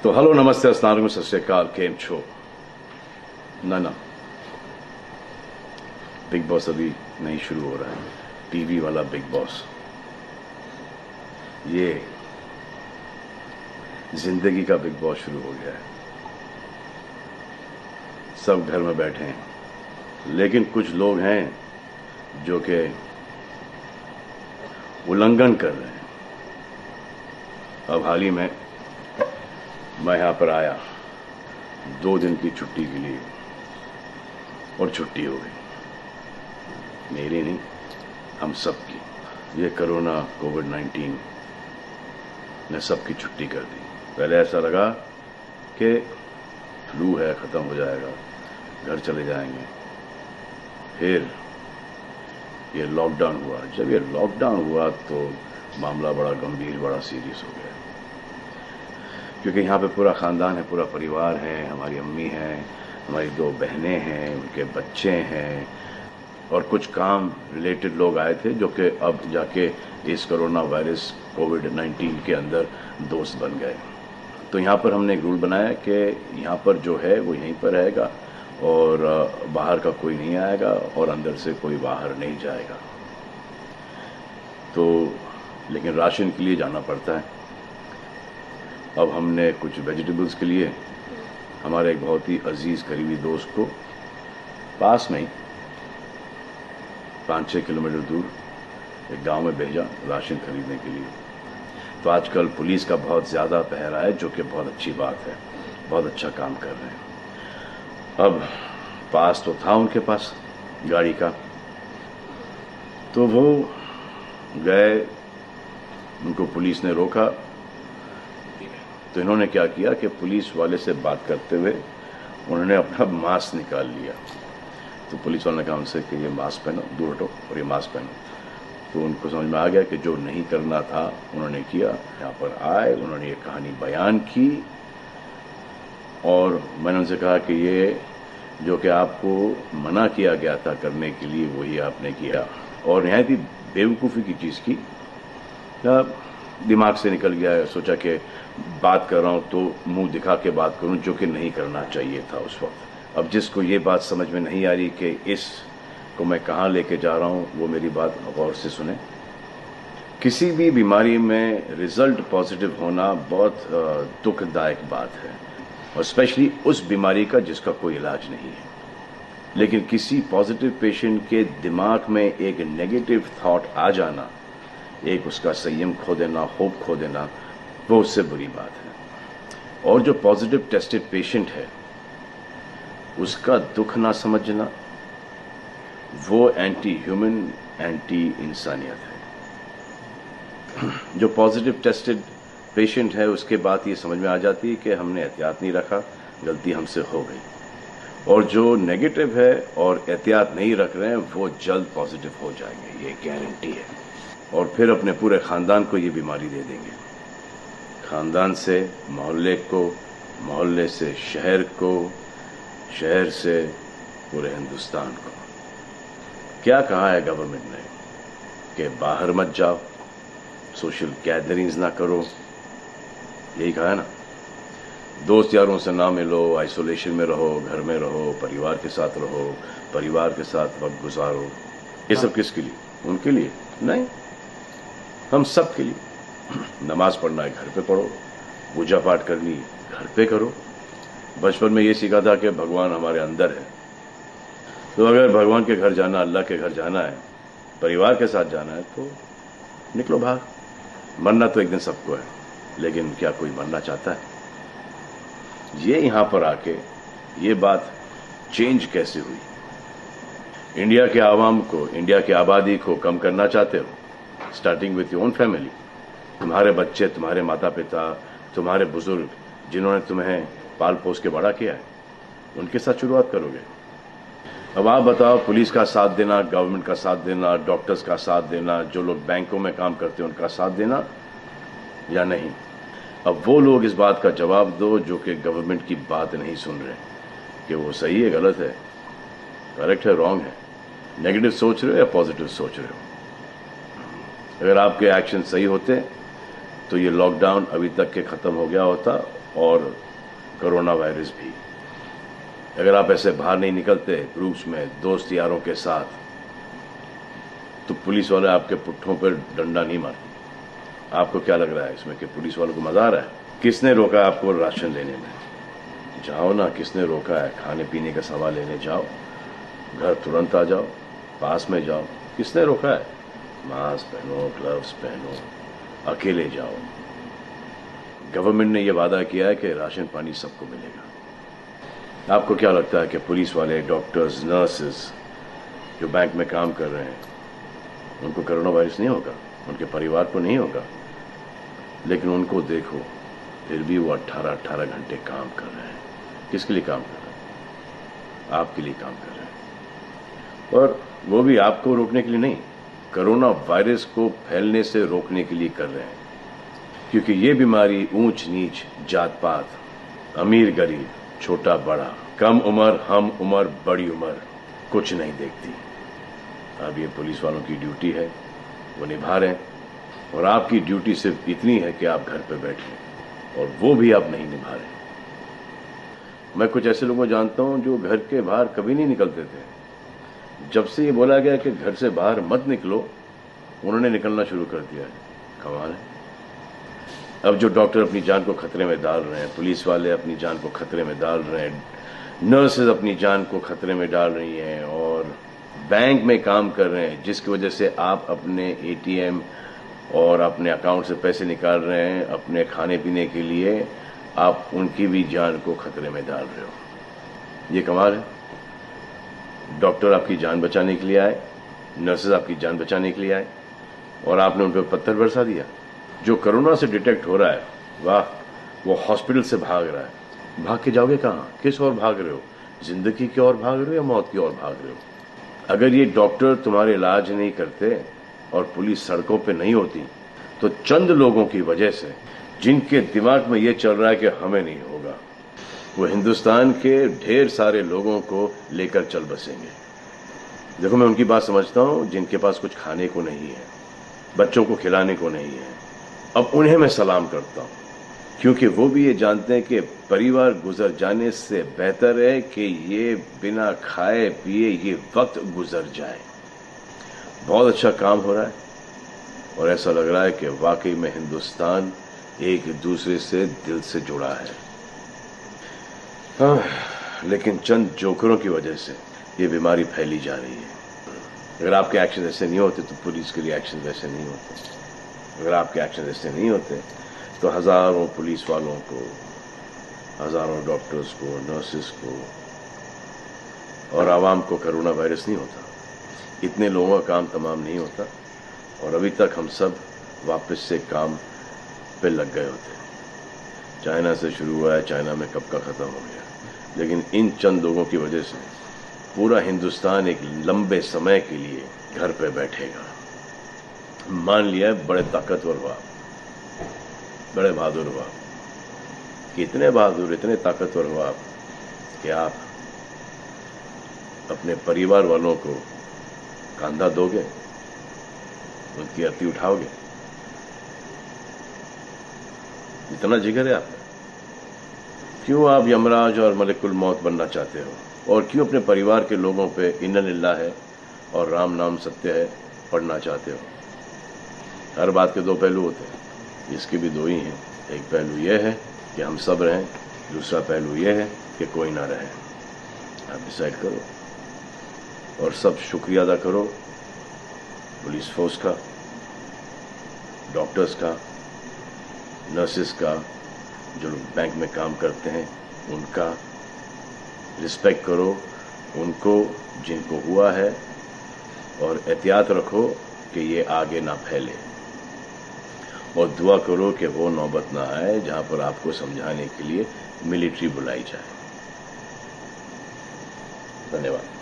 तो हेलो नमस्ते अस्सलाम सत श्री अकाल केम छो ना बिग बॉस अभी नहीं शुरू हो रहा है। टीवी वाला बिग बॉस, ये जिंदगी का बिग बॉस शुरू हो गया है। सब घर में बैठे हैं, लेकिन कुछ लोग हैं जो कि उल्लंघन कर रहे हैं। अब हाल ही में मैं यहां पर आया 2 दिन की छुट्टी के लिए, और छुट्टी हो गई। मेरी नहीं, हम सब की। ये कोरोना कोविड-19 ने सबकी छुट्टी कर दी। पहले ऐसा लगा कि फ्लू है, खत्म हो जाएगा, घर चले जाएंगे। फिर ये लॉकडाउन हुआ। जब ये लॉकडाउन हुआ तो मामला बड़ा गंभीर, बड़ा सीरियस हो गया, क्योंकि यहाँ पे पूरा खानदान है, पूरा परिवार है। हमारी अम्मी हैं, हमारी 2 बहनें हैं, उनके बच्चे हैं, और कुछ काम रिलेटेड लोग आए थे जो कि अब जाके इस कोरोना वायरस कोविड-19 के अंदर दोस्त बन गए। तो यहाँ पर हमने एक रूल बनाया कि यहाँ पर जो है वो यहीं पर रहेगा, और बाहर का कोई नहीं आएगा, और अंदर से कोई बाहर नहीं जाएगा। तो लेकिन राशन के लिए जाना पड़ता है। अब हमने कुछ वेजिटेबल्स के लिए हमारे एक बहुत ही अजीज करीबी दोस्त को पास में ही 5-6 किलोमीटर दूर एक गांव में भेजा राशन खरीदने के लिए। तो आजकल पुलिस का बहुत ज़्यादा पहरा है, जो कि बहुत अच्छी बात है, बहुत अच्छा काम कर रहे हैं। अब पास तो था उनके पास गाड़ी का, तो वो गए, उनको पुलिस ने रोका। तो इन्होंने क्या किया कि पुलिस वाले से बात करते हुए उन्होंने अपना मास्क निकाल लिया। तो पुलिस वाले ने कहा उनसे कि ये मास्क पहनो, दूर हटो और ये मास्क पहनो। तो उनको समझ में आ गया कि जो नहीं करना था उन्होंने किया। यहाँ पर आए, उन्होंने ये कहानी बयान की, और मैंने उनसे कहा कि ये जो कि आपको मना किया गया था करने के लिए, वही आपने किया, और निहायत ही बेवकूफ़ी की चीज़ की। दिमाग से निकल गया। सोचा कि बात कर रहा हूँ तो मुंह दिखा के बात करूँ, जो कि नहीं करना चाहिए था उस वक्त। अब जिसको ये बात समझ में नहीं आ रही कि इस को मैं कहाँ लेके जा रहा हूँ, वो मेरी बात गौर से सुने। किसी भी बीमारी में रिजल्ट पॉजिटिव होना बहुत दुखदायक बात है, और स्पेशली उस बीमारी का जिसका कोई इलाज नहीं है। लेकिन किसी पॉजिटिव पेशेंट के दिमाग में एक नेगेटिव थॉट आ जाना, एक उसका संयम खो देना, होप खो देना, वो उससे बुरी बात है। और जो पॉजिटिव टेस्टेड पेशेंट है, उसका दुख ना समझना, वो एंटी ह्यूमन, एंटी इंसानियत है। जो पॉजिटिव टेस्टेड पेशेंट है, उसके बाद ये समझ में आ जाती है कि हमने एहतियात नहीं रखा, गलती हमसे हो गई। और जो नेगेटिव है और एहतियात नहीं रख रहे हैं, वो जल्द पॉजिटिव हो जाएंगे, ये गारंटी है। और फिर अपने पूरे खानदान को ये बीमारी दे देंगे। खानदान से मोहल्ले को, मोहल्ले से शहर को, शहर से पूरे हिंदुस्तान को। क्या कहा है गवर्नमेंट ने कि बाहर मत जाओ, सोशल गैदरिंग्स ना करो, यही कहा है ना। दोस्त यारों से ना मिलो, आइसोलेशन में रहो, घर में रहो, परिवार के साथ रहो, परिवार के साथ वक्त गुजारो। ये सब किसके लिए? उनके लिए नहीं, हम सब के लिए। नमाज पढ़ना है, घर पे पढ़ो। पूजा पाठ करनी है, घर पे करो। बचपन में ये सीखा था कि भगवान हमारे अंदर है। तो अगर भगवान के घर जाना, अल्लाह के घर जाना है, परिवार के साथ जाना है, तो निकलो बाहर। मरना तो एक दिन सबको है, लेकिन क्या कोई मरना चाहता है? ये यहां पर आके ये बात चेंज कैसे हुई? इंडिया के आवाम को, इंडिया की आबादी को कम करना चाहते हो? Starting with your own family. तुम्हारे बच्चे, तुम्हारे माता पिता, तुम्हारे बुजुर्ग, जिन्होंने तुम्हें पाल पोस के बड़ा किया है, उनके साथ शुरुआत करोगे। अब आप बताओ, पुलिस का साथ देना, गवर्नमेंट का साथ देना, डॉक्टर्स का साथ देना, जो लोग बैंकों में काम करते हैं उनका साथ देना या नहीं? अब वो लोग इस बात का जवाब दो जो कि गवर्नमेंट की बात नहीं सुन रहे, कि वो सही है, गलत है, करेक्ट है, रॉन्ग है, नेगेटिव सोच रहे हो या पॉजिटिव सोच रहे हो। अगर आपके एक्शन सही होते तो ये लॉकडाउन अभी तक के ख़त्म हो गया होता, اور कोरोना वायरस भी। अगर आप ऐसे बाहर नहीं निकलते ग्रुप्स में दोस्त यारों के साथ, तो पुलिस वाले आपके पुट्ठों पर डंडा नहीं मारते। आपको क्या लग रहा है इसमें कि पुलिस वालों को मजा आ रहा है? किसने रोका आपको राशन लेने में? जाओ ना, किसने रोका है? खाने पीने का सामान लेने जाओ, घर तुरंत आ जाओ, पास में जाओ, किसने रोका है? मास्क पहनो, ग्लव्स पहनो, अकेले जाओ। गवर्नमेंट ने यह वादा किया है कि राशन पानी सबको मिलेगा। आपको क्या लगता है कि पुलिस वाले, डॉक्टर्स, नर्सेस जो बैंक में काम कर रहे हैं, उनको कोरोना वायरस नहीं होगा? उनके परिवार को नहीं होगा? लेकिन उनको देखो, फिर भी वो 18-18 घंटे काम कर रहे हैं। किसके लिए काम कर रहे हैं? आपके लिए काम कर रहे हैं। और वो भी आपको रोकने के लिए नहीं, कोरोना वायरस को फैलने से रोकने के लिए कर रहे हैं। क्योंकि ये बीमारी ऊंच नीच, जात पात, अमीर गरीब, छोटा बड़ा, कम उम्र, हम उम्र, बड़ी उम्र कुछ नहीं देखती। अब ये पुलिस वालों की ड्यूटी है, वो निभा रहे हैं, और आपकी ड्यूटी सिर्फ इतनी है कि आप घर पे बैठे, और वो भी आप नहीं निभा रहे। मैं कुछ ऐसे लोगों को जानता हूं जो घर के बाहर कभी नहीं निकलते थे। जब से ये बोला गया कि घर से बाहर मत निकलो, उन्होंने निकलना शुरू कर दिया है। कमाल है। अब जो डॉक्टर अपनी जान को खतरे में डाल रहे हैं, पुलिस वाले अपनी जान को खतरे में डाल रहे हैं, नर्सेज अपनी जान को खतरे में डाल रही हैं, और बैंक में काम कर रहे हैं, जिसकी वजह से आप अपने एटीएम और अपने अकाउंट से पैसे निकाल रहे हैं अपने खाने पीने के लिए, आप उनकी भी जान को खतरे में डाल रहे हो। ये कमाल है। डॉक्टर आपकी जान बचाने के लिए आए, नर्सेज आपकी जान बचाने के लिए आए, और आपने उन पर पत्थर बरसा दिया। जो कोरोना से डिटेक्ट हो रहा है, वाह, वो हॉस्पिटल से भाग रहा है। भाग के जाओगे कहाँ? किस ओर भाग रहे हो? जिंदगी की ओर भाग रहे हो या मौत की ओर भाग रहे हो? अगर ये डॉक्टर तुम्हारे इलाज नहीं करते और पुलिस सड़कों पे नहीं होती, तो चंद लोगों की वजह से, जिनके दिमाग में ये चल रहा है कि हमें नहीं होगा, वो हिंदुस्तान के ढेर सारे लोगों को लेकर चल बसेंगे। देखो, मैं उनकी बात समझता हूं जिनके पास कुछ खाने को नहीं है, बच्चों को खिलाने को नहीं है। अब उन्हें मैं सलाम करता हूं, क्योंकि वो भी ये जानते हैं कि परिवार गुजर जाने से बेहतर है कि ये बिना खाए पिए ये वक्त गुजर जाए। बहुत अच्छा काम हो रहा है, और ऐसा लग रहा है कि वाकई में हिंदुस्तान एक दूसरे से दिल से जुड़ा है। लेकिन चंद जोकरों की वजह से ये बीमारी फैली जा रही है। अगर आपके एक्शन ऐसे नहीं होते तो पुलिस के लिए एक्शन वैसे नहीं होते। अगर आपके एक्शन ऐसे नहीं होते तो हजारों पुलिस वालों को, हजारों डॉक्टर्स को, नर्सेस को और आवाम को कोरोना वायरस नहीं होता। इतने लोगों का काम तमाम नहीं होता, और अभी तक हम सब वापस से काम पे लग गए होते। चाइना से शुरू हुआ है, चाइना में कब का खत्म हो गया। लेकिन इन चंद लोगों की वजह से पूरा हिंदुस्तान एक लंबे समय के लिए घर पे बैठेगा। मान लिया है बड़े ताकतवर हुआ, बड़े बहादुर हुआ, इतने बहादुर, इतने ताकतवर हुआ कि आप अपने परिवार वालों को कंधा दोगे, उनकी अर्थी उठाओगे। इतना जिगर है आप? क्यों आप यमराज और मलिकुल मौत बनना चाहते हो? और क्यों अपने परिवार के लोगों पे इन्ना लिल्लाह है और राम नाम सत्य है पढ़ना चाहते हो? हर बात के दो पहलू होते हैं, इसके भी दो ही हैं। एक पहलू यह है कि हम सब रहें, दूसरा पहलू यह है कि कोई ना रहे। आप डिसाइड करो, और सब शुक्रिया अदा करो पुलिस फोर्स का, डॉक्टर्स का, नर्सेस का, जो लोग बैंक में काम करते हैं उनका। रिस्पेक्ट करो उनको जिनको हुआ है, और एहतियात रखो कि ये आगे ना फैले, और दुआ करो कि वो नौबत ना आए जहां पर आपको समझाने के लिए मिलिट्री बुलाई जाए। धन्यवाद।